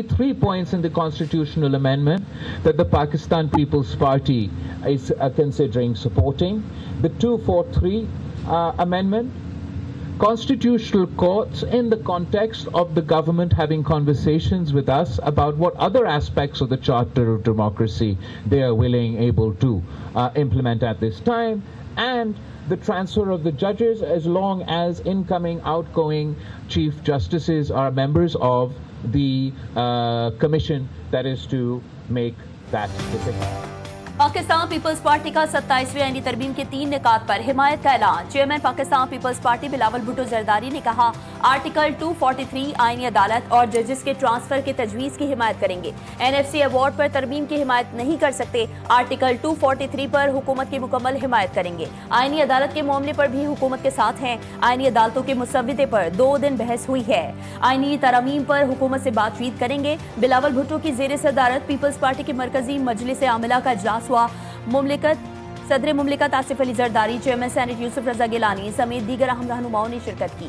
three points in the constitutional amendment that the Pakistan People's Party is considering supporting. The 243 amendment, constitutional courts in the context of the government having conversations with us about what other aspects of the Charter of Democracy they are willing, able to implement at this time, and the transfer of the judges as long as incoming, outgoing chief justices are members of the commission that is to make that decision. Pakistan Peoples Party का 27वीं आईनी तरमीम के 3 निकात पर हिमायत का ऐलान। Chairman Pakistan Peoples Party Bilawal Bhutto Zardari ने कहा, आर्टिकल 243 आईनी अदालत और जजेस के ट्रांसफर के तजवीज़ की हिमायत करेंगे। NFC अवार्ड पर तरमीम की हिमायत नहीं कर सकते। आर्टिकल 243 पर हुकूमत की मुकम्मल हिमायत करेंगे। आईनी अदालत के मामले पर भी हुकूमत के साथ हैं। आईनी अदालतों के मुसव्विदे पर 2 दिन बहस हुई है। आईनी तरमीम पर हुकूमत से बातचीत करेंगे। बिलावल भुट्टो की ज़ेर सदारत पीपल्स पार्टी की मरकजी मजलिस आमिला का इजलास हुआ। सदर मुमलिकत आसिफ अली जरदारी, चेयरमैन सेनेट यूसुफ रजा गिलानी समेत दीगर अहम रहनुमाओं ने शिरकत की।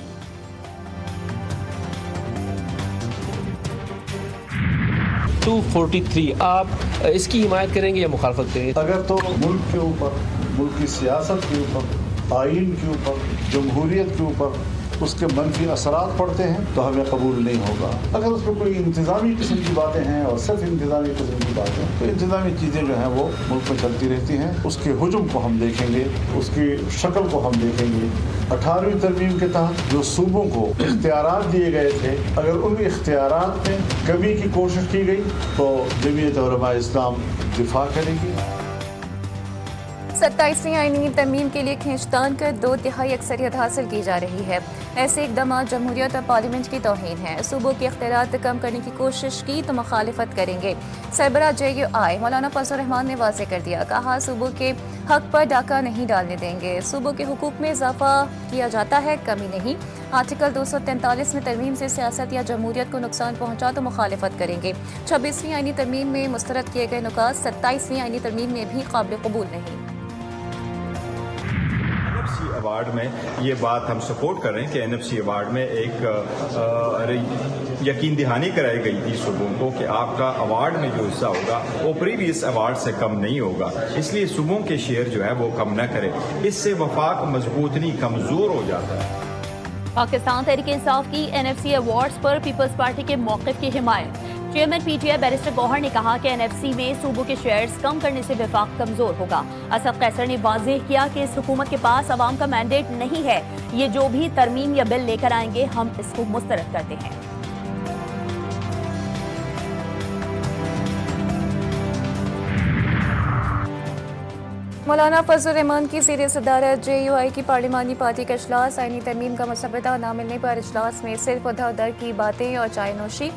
243 आप इसकी हिमायत करेंगे या मुखालफत करेंगे? अगर तो मुल्क के ऊपर, मुल्क की सियासत के ऊपर, आइन के ऊपर, जमहूरियत के ऊपर उसके मनफी असरात पड़ते हैं तो हमें कबूल नहीं होगा। अगर उसमें कोई इंतज़ामी किस्म की बातें हैं और सिर्फ इंतज़ामी किस्म की बातें, तो इंतज़ामी चीज़ें जो हैं वो मुल्क में चलती रहती हैं। उसके हुजूम को हम देखेंगे, उसकी शक्ल को हम देखेंगे। 18वीं तरमीम के तहत जो सूबों को इख्तियारात दिए गए थे, अगर उन इख्तियारात में कमी की कोशिश की गई तो जमीयत उलमा इस्लाम दिफा करेगी। 27वीं आईनी तरमीम के लिए खींचतान कर 2/3 अक्सरियत हासिल की जा रही है। ऐसे इकदाम जमहूरियत और पार्लियामेंट की तौहीन है। सूबों के इख्तियारात कम करने की कोशिश की तो मुखालिफत करेंगे। सरबराह JUI मौलाना फजल रहमान ने वाज़ेह कर दिया, कहा सूबों के हक पर डाका नहीं डालने देंगे। सूबों के हुकूक में इजाफा किया जाता है, कमी नहीं। आर्टिकल 243 में तरमीम से सियासत या जमहूरियत को नुकसान पहुंचा तो मुखालिफत करेंगे। 26वीं आईनी तरमीम में मुस्तरद किए गए नुकात 27वीं आईनी तरमीम में भी काबिल कबूल नहीं। NFC अवार्ड में ये बात हम सपोर्ट कर रहे हैं कि NFC अवार्ड में एक यकीन दहानी कराई गई थी सूबों को कि आपका अवार्ड में जो हिस्सा होगा वो प्रीवियस अवार्ड से कम नहीं होगा, इसलिए सूबों के शेयर जो है वो कम न करें। इससे वफाक मजबूत नहीं, कमज़ोर हो जाता है। पाकिस्तान तहरीक इंसाफ की NFC अवार्ड्स पर पीपल्स पार्टी के मौक़िफ़ की हिमायत। चेयरमैन PTI बैरिस्टर गौहर ने कहा कि NFC में सूबों के शेयर्स कम करने से वफाक कमजोर होगा। असद कैसर ने वाज़ेह किया कि इस हुकूमत के पास अवाम का मैंडेट नहीं है। ये जो भी तरमीम या बिल लेकर आएंगे हम इसको मुस्तरद करते हैं। मौलाना फजल रहमान की ज़ेर सदारत JUI की पार्लिमानी पार्टी का इजलास। आईनी तरमीम का मसवदा न मिलने पर इजलास में सिर्फ उधर उधर की बातें और चाय नोशी।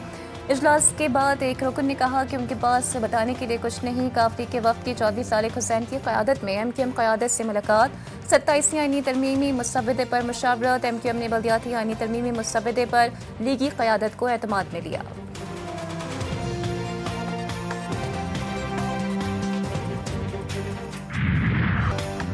इजलास के बाद एक रुकन ने कहा कि उनके पास बताने के लिए कुछ नहीं। काफी के वक्त की 24 साल हुसैन की क़यादत में MQM क़यादत से मुलाकात। 27वीं आईनी तरमीमी मुसवदे पर मुशावरत। MQM ने बल्दियाती आईनी तरमीमी मुसवदे पर लीगी क़यादत को एतमाद में लिया।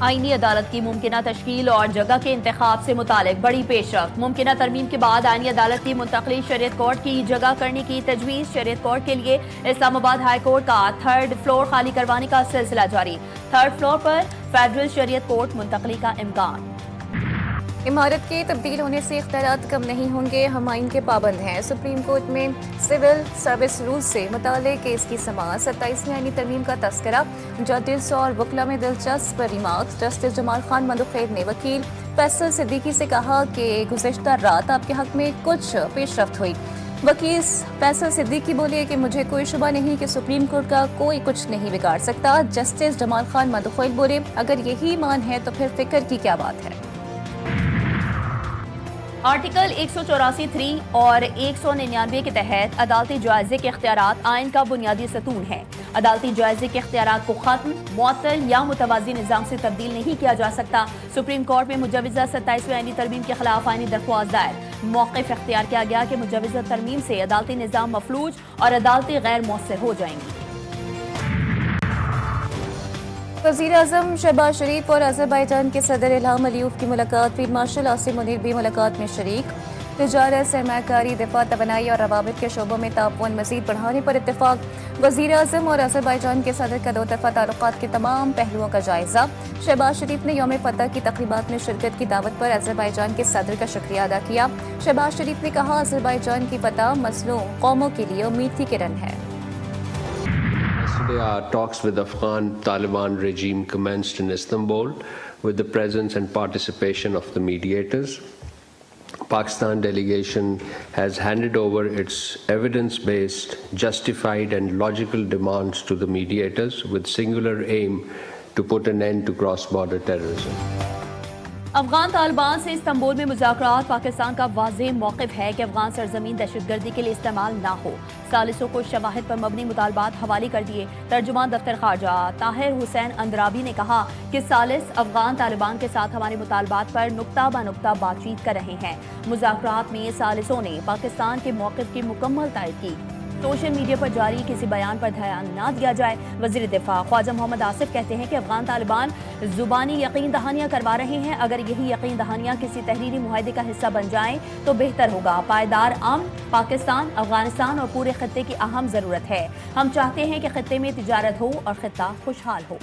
आईनी अदालत की मुमकिना तश्कील और जगह के इंतखाब से मुतालिक बड़ी पेशरफ। मुमकिना तरमीम के बाद आईनी अदालत की मुंतकली शरीयत कोर्ट की जगह करने की तजवीज़। शरीयत कोर्ट के लिए इस्लामाबाद हाई कोर्ट का 3rd फ्लोर खाली करवाने का सिलसिला जारी। 3rd फ्लोर पर फेडरल शरीयत कोर्ट मुंतकली का इम्कान। इमारत के तब्दील होने से इख्तियारात कम नहीं होंगे, हम आइन के पाबंद हैं। सुप्रीम कोर्ट में सिविल सर्विस रूल से मुताल्लिक़ केस की समाअत। 27वीं आईनी तरमीम का तस्करा। जजेस और वकला में दिलचस्प रिमार्क्स। जस्टिस जमाल खान मदुखैर ने वकील फैसल सिद्दीकी से कहा कि गुज़िश्ता रात आपके हक में कुछ पेशरफ्त हुई। वकील फैसल सिद्दीकी बोले कि मुझे कोई शुबा नहीं कि सुप्रीम कोर्ट का कोई कुछ नहीं बिगाड़ सकता। जस्टिस जमाल खान मदुखैर बोले, अगर यही ईमान है तो फिर फिक्र की क्या बात है। आर्टिकल 184(3) और 199 के तहत अदालती जायजे के इख्तियारात आइन का बुनियादी सतून है। अदालती जायजे के इख्तियारात को खत्म, मुअत्तल या मुतवाज़ी निज़ाम से तब्दील नहीं किया जा सकता। सुप्रीम कोर्ट में मुजवज़ा 27वीं आईनी तरमीम के खिलाफ आईनी दरख्वास्त दायर। मौक़िफ़ इख्तियार किया गया कि मुजवज़ा तरमीम से अदालती निज़ाम मफलूज और अदालती गैर मौसर हो जाएंगी। वज़ीर-ए-आज़म शहबाज शरीफ और अज़रबैजान के सदर इल्हाम अलीयव की मुलाकात। फील्ड मार्शल आसिम मुनीर भी मुलाकात में शरीक। तजारत, सरमायाकारी, दिफा, तवानाई और रवाबित के शोबों में ताउन मज़ीद बढ़ाने पर इत्तेफाक। वज़ीर आज़म और अज़रबैजान के सदर का दो तरफ़ा ताल्लुकात के तमाम पहलुओं का जायज़ा। शहबाज शरीफ ने यौम फतह की तक़रीबात में शिरकत की दावत पर अज़रबैजान के सदर का शुक्रिया अदा किया। शहबाज शरीफ ने कहा, अज़रबैजान की फतह मसलूं कौमों के लिए उम्मीद की किरण है। Yesterday, our talks with the Afghan Taliban regime commenced in Istanbul with the presence and participation of the mediators. Pakistan delegation has handed over its evidence-based, justified and logical demands to the mediators with singular aim to put an end to cross-border terrorism. Afghan Taliban से Istanbul में मुज़ाकरात। पाकिस्तान का वाज़ेह मौक़िफ़ है कि अफगान सरज़मीन दहशतगर्दी के लिए इस्तेमाल ना हो। सालिसों को शवाहिद पर मबनी मुतालबात हवाले कर दिए। तर्जुमान दफ्तर ख़ारजा ताहिर हुसैन अंद्राबी ने कहा कि सालिस अफगान तालिबान के साथ हमारे मुतालबात पर नुक्ता ब नुक्ता बातचीत कर रहे हैं। मुज़ाकरात में सालिसों ने पाकिस्तान के मौक़िफ़ की मुकम्मल तायद की। सोशल मीडिया पर जारी किसी बयान पर ध्यान न दिया जाए। वज़ीर दिफा ख्वाजा मोहम्मद आसिफ कहते हैं कि अफगान तालिबान ज़ुबानी यकीन दहानियाँ करवा रहे हैं। अगर यही यकीन दहानियाँ किसी तहरीरी मुआहदे का हिस्सा बन जाएं तो बेहतर होगा। पायदार अमन पाकिस्तान, अफगानिस्तान और पूरे खत्ते की अहम ज़रूरत है। हम चाहते हैं कि खत्ते में तिजारत हो और खत्ता खुशहाल हो।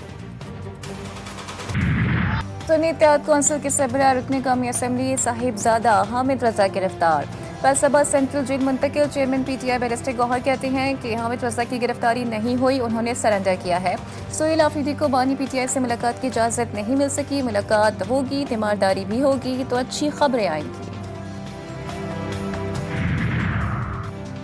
सुन्नी इत्तेहाद कौंसिल के सरबराह रुकन कौमी असम्बली साहिबजादा हामिद रजा गिरफ्तार। फैसलाबाद सेंट्रल जेल मुंतकिल। चेयरमैन पीटीआई बैरिस्टर गौहर कहते हैं कि हामिद रजा की गिरफ्तारी नहीं हुई, उन्होंने सरेंडर किया है। सोहेल आफरीदी को बानी पीटीआई से मुलाकात की इजाज़त नहीं मिल सकी। मुलाकात होगी, तीमारदारी भी होगी तो अच्छी खबरें आएंगी।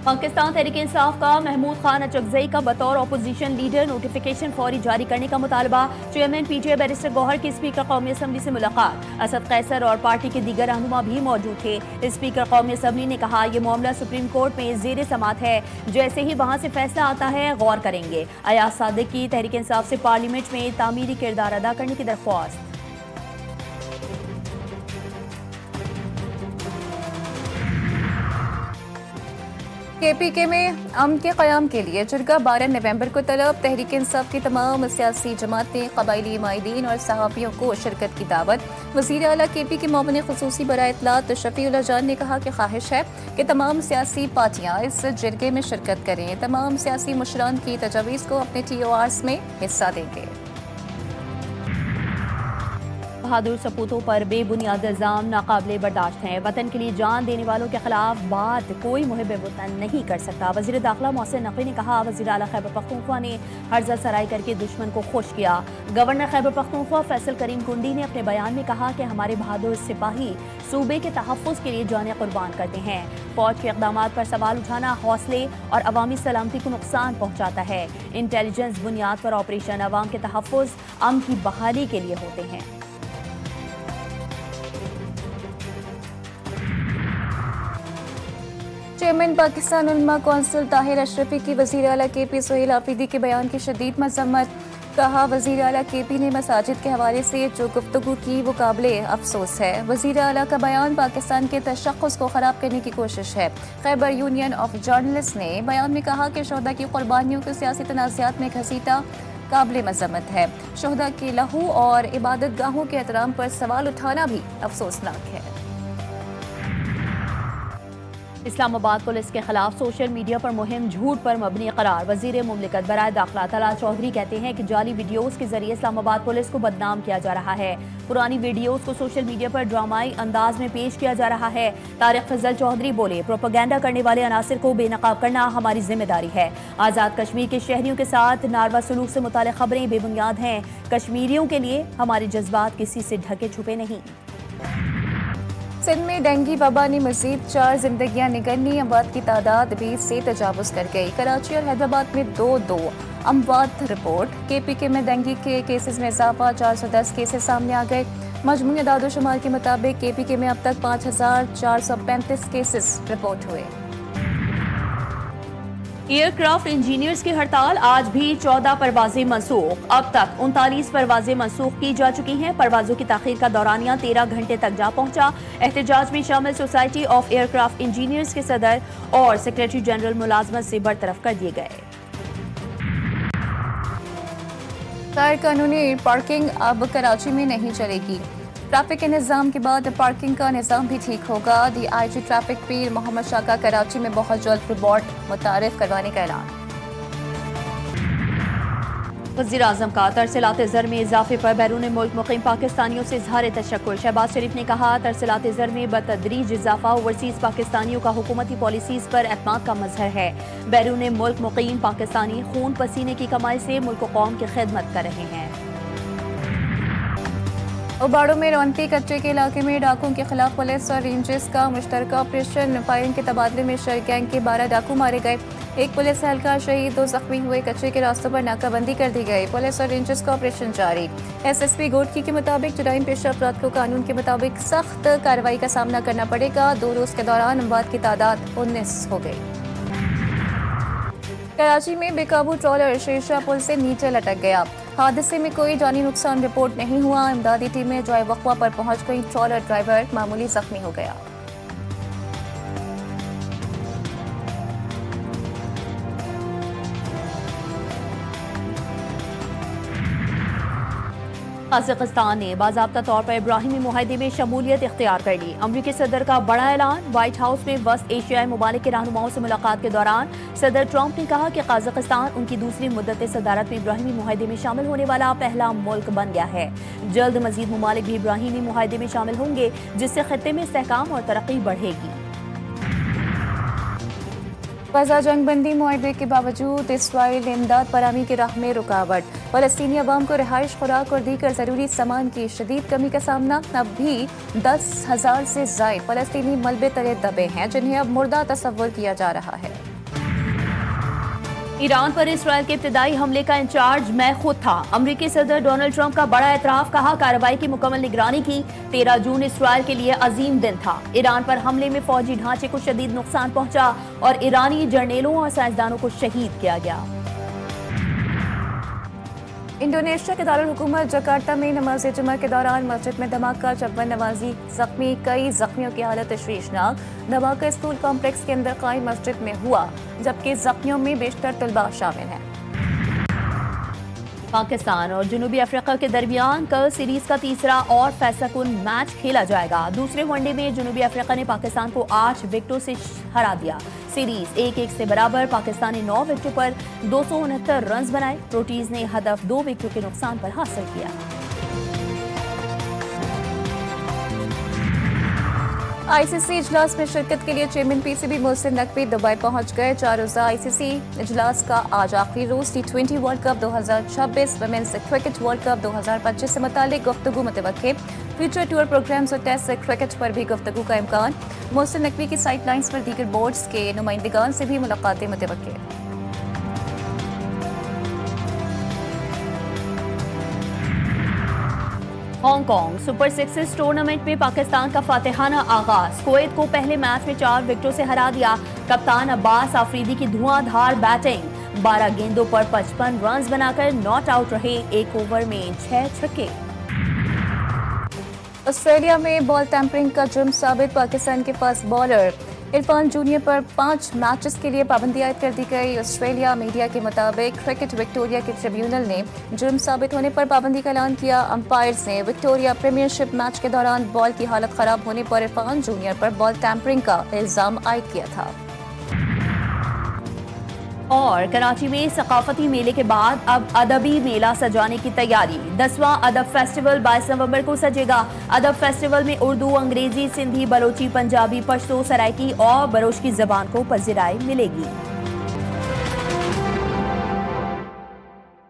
पाकिस्तान तहरीक इंसाफ का महमूद खान अचकजई का बतौर अपोजिशन लीडर नोटिफिकेशन फौरी जारी करने का मुतालबा। चेयरमैन पीटीआई बैरिस्टर गौहर की स्पीकर कौमी असम्बली से मुलाकात। असद कैसर और पार्टी के दीगर रहनुमा भी मौजूद थे। स्पीकर कौमी असम्बली ने कहा, ये मामला सुप्रीम कोर्ट में ज़ेर समात है, जैसे ही वहाँ से फैसला आता है गौर करेंगे। अयाज सादिक की तहरीक इंसाफ से पार्लियामेंट में तामीरी किरदार अदा करने की दरख्वास्त। केपीके में अमन के क़याम के लिए जरगा 12 नवंबर को तलब। तहरीक इंसाफ की तमाम सियासी जमातें, क़बायली हिमायतीन और सहाफ़ियों को शिरकत की दावत। वज़ीर आला केपी के मुआविन ख़ुसूसी बराए इत्तलात शफ़ीउल्लाह जान ने कहा कि ख्वाहिश है कि तमाम सियासी पार्टियाँ इस जरगे में शिरकत करें। तमाम सियासी मुशरान की तजावीज़ को अपने TORs में हिस्सा देंगे। बहादुर सपूतों पर बेबुनियाद इल्ज़ाम नाकाबिले बर्दाश्त हैं। वतन के लिए जान देने वालों के खिलाफ बात कोई मुहिब वतन नहीं कर सकता। वज़ीर दाखिला मोहसिन नकवी ने कहा, वज़ीर आला खैबर पख्तूनख्वा ने हर्जा सराई करके दुश्मन को खुश किया। गवर्नर खैबर पख्तूनख्वा फैसल करीम कुंडी ने अपने बयान में कहा कि हमारे बहादुर सिपाही सूबे के तहफ़्फ़ुज़ के लिए जानें कुर्बान करते हैं। फौज के इक़दामात पर सवाल उठाना हौसले और अवामी सलामती को नुकसान पहुँचाता है। इंटेलिजेंस बुनियाद पर ऑपरेशन अवाम के तहफ़्फ़ुज़ अमन की बहाली के लिए होते हैं। चेयरमैन पाकिस्तान उलमा कौंसिल ताहिर अशरफी की वज़ीर आला केपी सोहेल आफरीदी के बयान की शदीद मज़म्मत। कहा, वज़ीर आला केपी ने मसाजिद के हवाले से जो गुफ्तगू की वो काबिले अफसोस है। वज़ीर आला का बयान पाकिस्तान के तशख़्ख़ुस को ख़राब करने की कोशिश है। खैबर यूनियन ऑफ जर्नलिस्ट ने बयान में कहा कि शहदा की कुर्बानियों को सियासी तनाज़ात में घसीटा काबिले मज़म्मत है। शहदा के लहू और इबादत गाहों के एहतराम पर सवाल उठाना भी अफसोसनाक है। इस्लामाबाद पुलिस के खिलाफ सोशल मीडिया पर मुहिम झूठ पर मबनी करार। वजीर मुमलिकत बराए दाखिला तलाल चौधरी कहते हैं कि जाली वीडियोस के जरिए इस्लामाबाद पुलिस को बदनाम किया जा रहा है। पुरानी वीडियोस को सोशल मीडिया पर ड्रामाई अंदाज में पेश किया जा रहा है। तारिक फजल चौधरी बोले, प्रोपेगेंडा करने वाले अनासिर को बेनकाब करना हमारी जिम्मेदारी है। आज़ाद कश्मीर के शहरियों के साथ नारवा सलूक से मुताल्लिक़ खबरें बेबुनियाद हैं। कश्मीरियों के लिए हमारे जज्बात किसी से ढके छुपे नहीं। सिंध में डेंगू वबा ने मजीद 4 जिंदगियां निगलनी। अमवात की तादाद 20 से तजावुज़ कर गई। कराची और हैदराबाद में 2 अमवात रिपोर्ट। KPK में डेंगू के केसेस में इजाफा, 410 केसेस सामने आ गए। मजमूई अदाद-ओ-शुमार के मुताबिक KPK में अब तक 5435 केसेस रिपोर्ट हुए। एयरक्राफ्ट इंजीनियर्स की हड़ताल, आज भी 14 परवाजें मनसूख। अब तक 39 परवाजें मनसूख की जा चुकी हैं। परवाजों की ताखीर का दौरानिया 13 घंटे तक जा पहुंचा। एहतजाज में शामिल सोसाइटी ऑफ एयरक्राफ्ट इंजीनियर्स के सदर और सेक्रेटरी जनरल मुलाजमत से बरतरफ कर दिए गए। गैर कानूनी पार्किंग अब कराची में नहीं चलेगी। ट्रैफिक के निज़ाम के बाद पार्किंग का निज़ाम भी ठीक होगा। DIG ट्रैफिक पीर मोहम्मद शाह का कराची में बहुत जल्द रिपोर्ट मुतारिफ करवाने का ऐलान। वज़ीर-ए-आज़म का तरसीलात ज़र में इजाफे पर बैरून मुल्क मुक़ीम पाकिस्तानियों से इज़हार तशक्कुर। शहबाज शरीफ ने कहा, तरसीलात ज़र में बतदरीज इजाफा ओवरसीज़ पाकिस्तानियों का हुकूमती पॉलिसीज़ पर एतमाद का मज़हर है। बैरून मुल्क मुक़ीम पाकिस्तानी खून पसीने की कमाई से मुल्क व कौम की खिदमत कर रहे हैं। उबाड़ो में रौनकी कच्चे के इलाके में डाकुओं के खिलाफ पुलिस और रेंजर्स का मुश्तरका ऑपरेशन। फायरिंग के तबादले में शर गैंग के 12 डाकू मारे गए। एक पुलिस एहलकार शहीद, 2 जख्मी हुए। कच्चे के रास्तों पर नाकाबंदी कर दी गई। पुलिस और रेंजर्स का ऑपरेशन जारी। SSP गोडकी के मुताबिक जराइम पेशा अफराद को कानून के मुताबिक सख्त कार्रवाई का सामना करना पड़ेगा। 2 रोज के दौरान अमवात की तादाद 19 हो गई। कराची में बेकाबू ट्रॉलर शेरशाह पुल से नीचे लटक गया। हादसे में कोई जानी नुकसान रिपोर्ट नहीं हुआ। इमदादी टीमें जॉय वक़्वा पर पहुंच गई। ट्रॉलर ड्राइवर मामूली जख्मी हो गया। कज़ाकिस्तान ने बाज़ाब्ता तौर पर इब्राहिमी मुआहदे में शमूलियत इख्तियार कर ली। अमरीकी सदर का बड़ा ऐलान। व्हाइट हाउस में वस्त एशियाई ममालिक के रहनुमाओं से मुलाकात के दौरान सदर ट्रंप ने कहा कि कज़ाकिस्तान उनकी दूसरी मुद्दत सदारत में इब्राहिमी मुआहदे में शामिल होने वाला पहला मुल्क बन गया है। जल्द मजीद ममालिक भी इब्राहिमी मुआहदे में शामिल होंगे, जिससे खत्ते में इस्तेहकाम और तरक्की बढ़ेगी। गजा जंग बंदी मुआहदे के बावजूद इसराइल इमदाद फराहमी की राह में रुकावट। फलस्तीनी अवाम को रिहाइश, खुराक और दीगर ज़रूरी सामान की शदीद कमी का सामना। अब भी 10,000 से ज़ायद फलस्तीनी मलबे तले दबे हैं, जिन्हें अब मुर्दा तस्वुर किया जा रहा है। ईरान पर इसराइल के इब्तिदाई हमले का इंचार्ज मैं खुद था। अमरीकी सदर डोनाल्ड ट्रंप का बड़ा एतराफ़। कहा, कार्रवाई की मुकम्मल निगरानी की। 13 जून इसराइल के लिए अजीम दिन था। ईरान पर हमले में फौजी ढांचे को शदीद नुकसान पहुंचा और ईरानी जर्नेलों और साइंसदानों को शहीद किया गया। इंडोनेशिया के दारुल हुकूमत जकार्ता में नमाज जुमा के दौरान मस्जिद में धमाका, 56 नमाजी जख्मी। कई जख्मियों की हालत तशवीशनाक। धमाका स्कूल कॉम्प्लेक्स के अंदर कायम मस्जिद में हुआ, जबकि जख्मियों में बेशतर तलबा शामिल हैं। पाकिस्तान और जनूबी अफ्रीका के दरमियान कल सीरीज का तीसरा और फैसलाकुन मैच खेला जाएगा। दूसरे वनडे में जनूबी अफ्रीका ने पाकिस्तान को 8 विकेटों से हरा दिया। सीरीज 1-1 से बराबर। पाकिस्तान ने 9 विकेटों पर 269 रन बनाए। प्रोटीज ने हदफ 2 विकेटों के नुकसान पर हासिल किया। ICC इजलास में शिरकत के लिए chairman PCB Mohsin Naqvi Dubai पहुंच गए। 4 रोज़ा ICC इजलास का आज आखिरी रोज। T20 world cup 2026, women's cricket world cup 2025 से मुतालिक गुफ्तगू मुतवक्के। फ्यूचर टूर प्रोग्राम्स और टेस्ट क्रिकेट पर भी गुफ्तगू का इम्कान। मोहसिन नकवी की साइड लाइन्स पर दीगर बोर्ड्स के नुमाइंदगान से भी मुलाकातें मुतवक्के। हांगकांग सुपर सिक्सेस टूर्नामेंट में पाकिस्तान का फातिहाना आगाज। कुवैत को पहले मैच में 4 विकेटों से हरा दिया। कप्तान अब्बास आफरीदी की धुआंधार बैटिंग। 12 गेंदों पर 55 रन बनाकर नॉट आउट रहे। 1 ओवर में 6 छक्के। ऑस्ट्रेलिया में बॉल टैंपरिंग का जुर्म साबित। पाकिस्तान के फास्ट बॉलर इरफान जूनियर पर 5 मैचेस के लिए पाबंदी आयद कर दी गई। ऑस्ट्रेलिया मीडिया के मुताबिक क्रिकेट विक्टोरिया के ट्रिब्यूनल ने जुर्म साबित होने पर पाबंदी का ऐलान किया। अंपायर्स ने विक्टोरिया प्रीमियरशिप मैच के दौरान बॉल की हालत खराब होने पर इरफान जूनियर पर बॉल टैंपरिंग का इल्जाम आयद किया था। और कराची में सकाफती मेले के बाद अब अदबी मेला सजाने की तैयारी। 10वां अदब फेस्टिवल 22 नवंबर को सजेगा। अदब फेस्टिवल में उर्दू, अंग्रेजी, सिंधी, बलोची, पंजाबी, पश्तो, सराइकी और बलोच की जबान को पजीराई मिलेगी।